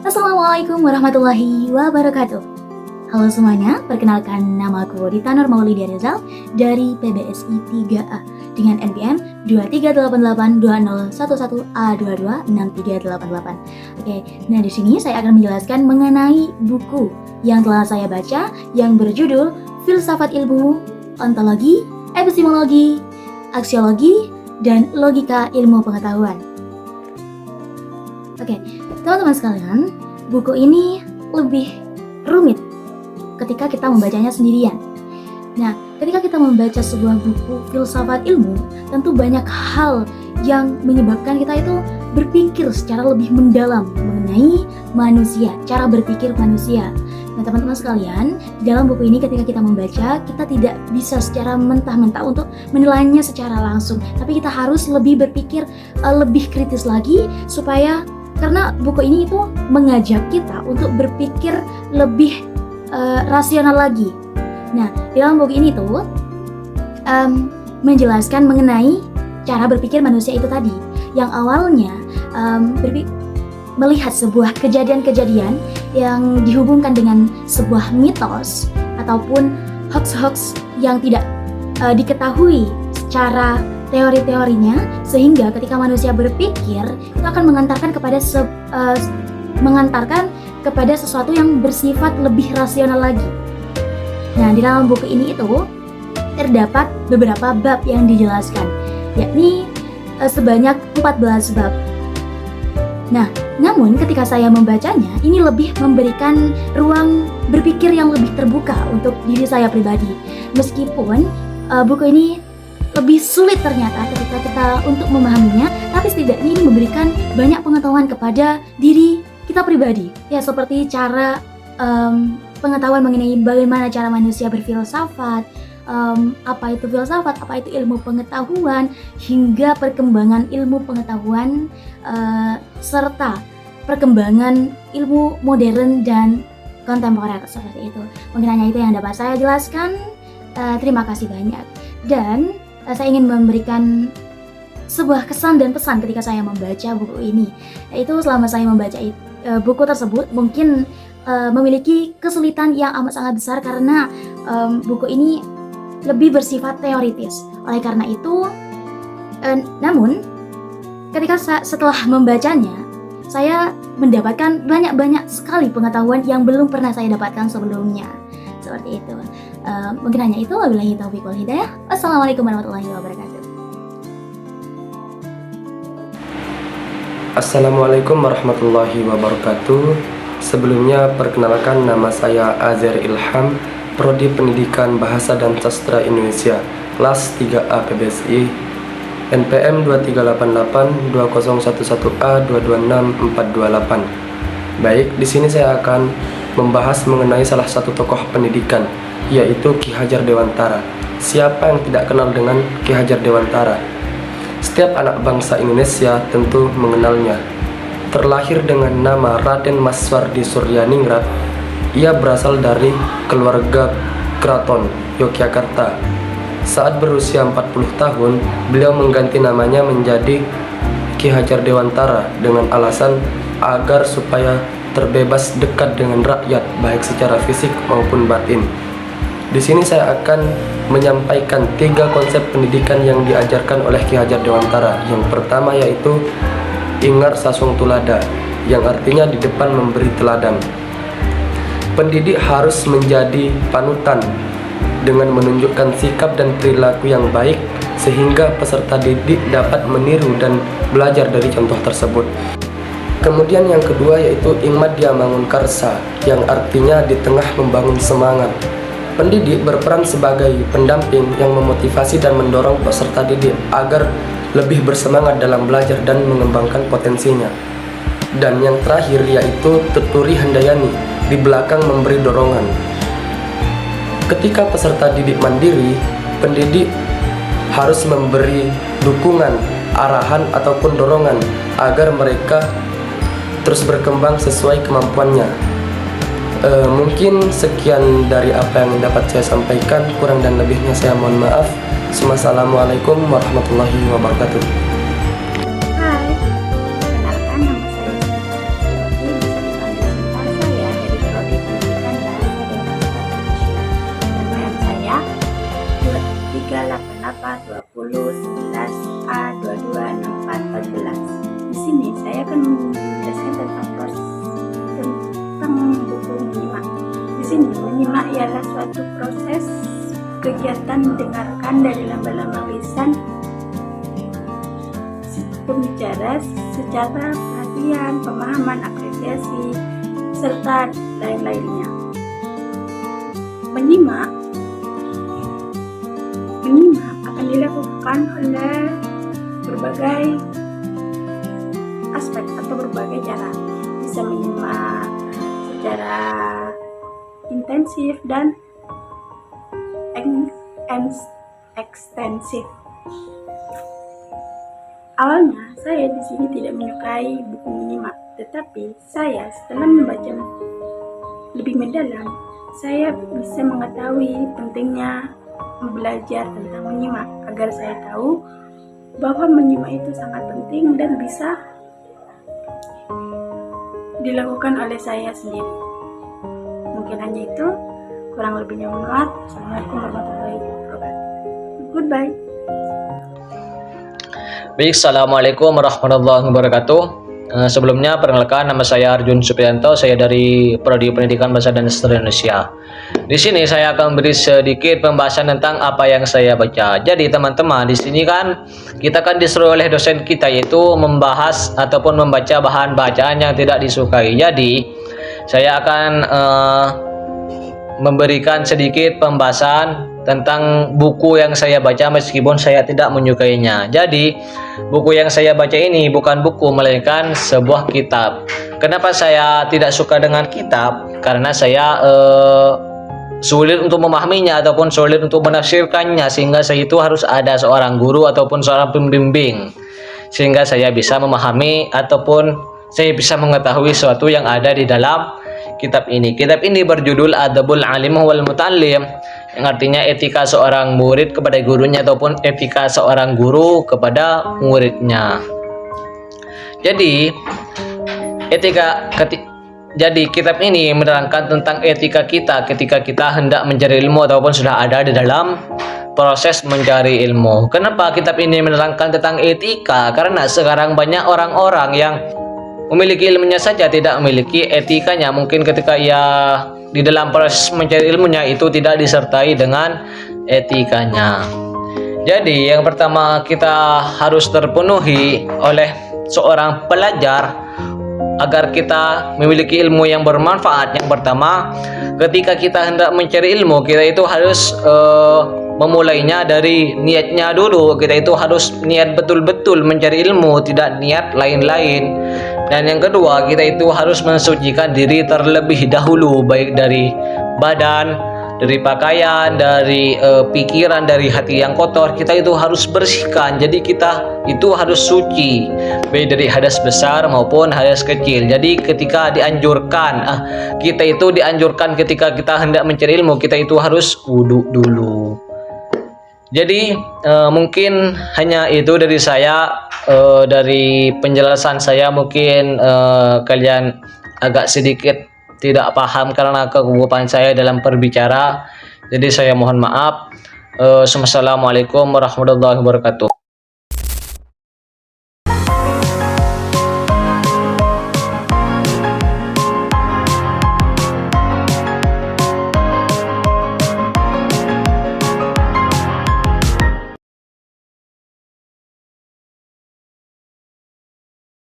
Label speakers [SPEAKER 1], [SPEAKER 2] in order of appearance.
[SPEAKER 1] Assalamualaikum warahmatullahi wabarakatuh. Halo semuanya, perkenalkan namaku Dita Nur Maulidia Rizal dari PBSI 3A dengan NPM 23882011A226388. Oke, nah di sini saya akan menjelaskan mengenai buku yang telah saya baca yang berjudul Filsafat Ilmu, Ontologi, Epistemologi, Aksiologi, dan Logika Ilmu Pengetahuan. Oke, teman-teman sekalian, buku ini lebih rumit ketika kita membacanya sendirian. Nah, ketika kita membaca sebuah buku filsafat ilmu, tentu banyak hal yang menyebabkan kita itu berpikir secara lebih mendalam mengenai manusia, cara berpikir manusia. Nah, teman-teman sekalian, dalam buku ini ketika kita membaca, kita tidak bisa secara mentah-mentah untuk menilainya secara langsung, tapi kita harus lebih berpikir lebih kritis lagi karena buku ini itu mengajak kita untuk berpikir lebih rasional lagi. Nah, dalam buku ini tuh menjelaskan mengenai cara berpikir manusia itu tadi, yang awalnya melihat sebuah kejadian-kejadian yang dihubungkan dengan sebuah mitos ataupun hoax-hoax yang tidak diketahui secara teori-teorinya, sehingga ketika manusia berpikir itu akan mengantarkan kepada sesuatu yang bersifat lebih rasional lagi. Nah, di dalam buku ini itu terdapat beberapa bab yang dijelaskan, yakni sebanyak 14 bab. Nah, namun ketika saya membacanya, ini lebih memberikan ruang berpikir yang lebih terbuka untuk diri saya pribadi. Meskipun buku ini lebih sulit ternyata ketika kita untuk memahaminya, tapi setidaknya ini memberikan banyak pengetahuan kepada diri kita pribadi. Ya, seperti cara pengetahuan mengenai bagaimana cara manusia berfilsafat, apa itu filsafat, apa itu ilmu pengetahuan, hingga perkembangan ilmu pengetahuan serta perkembangan ilmu modern dan kontemporer seperti itu. Mungkin hanya itu yang dapat saya jelaskan. Terima kasih banyak. Dan saya ingin memberikan sebuah kesan dan pesan ketika saya membaca buku ini, yaitu selama saya membaca buku tersebut mungkin memiliki kesulitan yang amat sangat besar karena buku ini lebih bersifat teoritis. Oleh karena itu, namun ketika setelah membacanya, saya mendapatkan banyak sekali pengetahuan yang belum pernah saya dapatkan sebelumnya. Seperti itu. Mungkin hanya itu. Wabillahi taufiq wal hidayah. Wassalamualaikum warahmatullahi wabarakatuh.
[SPEAKER 2] Assalamualaikum warahmatullahi wabarakatuh. Sebelumnya perkenalkan, nama saya Azhar Ilham, Prodi Pendidikan Bahasa dan Sastra Indonesia, kelas 3A PBSI, NPM 23882011A226428. Baik, di sini saya akan membahas mengenai salah satu tokoh pendidikan, yaitu Ki Hajar Dewantara. Siapa yang tidak kenal dengan Ki Hajar Dewantara? Setiap anak bangsa Indonesia tentu mengenalnya. Terlahir dengan nama Raden Maswardi Suryaningrat, ia berasal dari keluarga keraton Yogyakarta. Saat berusia 40 tahun, beliau mengganti namanya menjadi Ki Hajar Dewantara dengan alasan agar supaya terbebas dekat dengan rakyat, baik secara fisik maupun batin. Di sini saya akan menyampaikan 3 konsep pendidikan yang diajarkan oleh Ki Hajar Dewantara. Yang pertama yaitu Ingar Sasong Tulada, yang artinya di depan memberi teladan. Pendidik harus menjadi panutan dengan menunjukkan sikap dan perilaku yang baik sehingga peserta didik dapat meniru dan belajar dari contoh tersebut. Kemudian yang kedua yaitu Ingmadya Mangunkarsa, yang artinya di tengah membangun semangat. Pendidik berperan sebagai pendamping yang memotivasi dan mendorong peserta didik agar lebih bersemangat dalam belajar dan mengembangkan potensinya. Dan yang terakhir yaitu Tuturi Handayani, di belakang memberi dorongan. Ketika peserta didik mandiri, pendidik harus memberi dukungan, arahan ataupun dorongan agar mereka terus berkembang sesuai kemampuannya. Mungkin sekian dari apa yang dapat saya sampaikan, kurang dan lebihnya saya mohon maaf. Wassalamualaikum warahmatullahi wabarakatuh.
[SPEAKER 3] Hai, perkenalkan nama saya Siti, bisa dipanggil Sinta. Saya dari Prodi Pendidikan Bahasa dan Sastra Indonesia. Nama saya 3882011A226414. Di sini saya akan menjelaskan tentang buku menyimak. Di sini menyimak ialah suatu proses kegiatan mendengarkan dari lamba-lamba lisan pembicara secara perhatian, pemahaman, apresiasi, serta lain-lainnya. Menyimak akan dilakukan oleh berbagai aspek atau berbagai cara. Bisa menyimak secara intensif dan ekstensif. Awalnya saya di sini tidak menyukai buku menyimak, tetapi saya setelah membaca lebih mendalam, saya bisa mengetahui pentingnya belajar tentang menyimak agar saya tahu bahwa menyimak itu sangat penting dan bisa dilakukan oleh saya sendiri. Mungkin hanya itu, kurang lebihnya mohon maaf. Assalamualaikum warahmatullahi wabarakatuh. Goodbye.
[SPEAKER 4] Baik, Assalamualaikum warahmatullahi wabarakatuh. Sebelumnya perkenalkan, nama saya Arjun Supriyanto, saya dari Prodi Pendidikan Bahasa dan Sastra Indonesia. Di sini saya akan beri sedikit pembahasan tentang apa yang saya baca. Jadi teman-teman, di sini kan kita disuruh oleh dosen kita yaitu membahas ataupun membaca bahan bacaan yang tidak disukai. Jadi saya akan memberikan sedikit pembahasan tentang buku yang saya baca meskipun saya tidak menyukainya. Jadi buku yang saya baca ini bukan buku melainkan sebuah kitab. Kenapa saya tidak suka dengan kitab? Karena saya sulit untuk memahaminya ataupun sulit untuk menafsirkannya, sehingga saya itu harus ada seorang guru ataupun seorang pembimbing sehingga saya bisa memahami ataupun saya bisa mengetahui sesuatu yang ada di dalam kitab ini. Kitab ini berjudul Adabul Alim wal Muta'allim, yang artinya etika seorang murid kepada gurunya ataupun etika seorang guru kepada muridnya. Jadi kitab ini menerangkan tentang etika kita ketika kita hendak mencari ilmu ataupun sudah ada di dalam proses mencari ilmu. Kenapa kitab ini menerangkan tentang etika? Karena sekarang banyak orang-orang yang memiliki ilmunya saja tidak memiliki etikanya. Mungkin ketika ia di dalam proses mencari ilmunya itu tidak disertai dengan etikanya. Jadi yang pertama kita harus terpenuhi oleh seorang pelajar agar kita memiliki ilmu yang bermanfaat. Yang pertama, ketika kita hendak mencari ilmu, kita itu harus memulainya dari niatnya dulu. Kita itu harus niat betul-betul mencari ilmu, tidak niat lain-lain. Dan yang kedua, kita itu harus mensucikan diri terlebih dahulu, baik dari badan, dari pakaian, dari pikiran, dari hati yang kotor. Kita itu harus bersihkan. Jadi kita itu harus suci, baik dari hadas besar maupun hadas kecil. Jadi ketika dianjurkan, kita itu dianjurkan ketika kita hendak mencari ilmu, kita itu harus wudhu dulu. Jadi mungkin hanya itu dari saya, dari penjelasan saya. Mungkin kalian agak sedikit tidak paham karena kegagapan saya dalam berbicara. Jadi saya mohon maaf. Wassalamualaikum warahmatullahi wabarakatuh.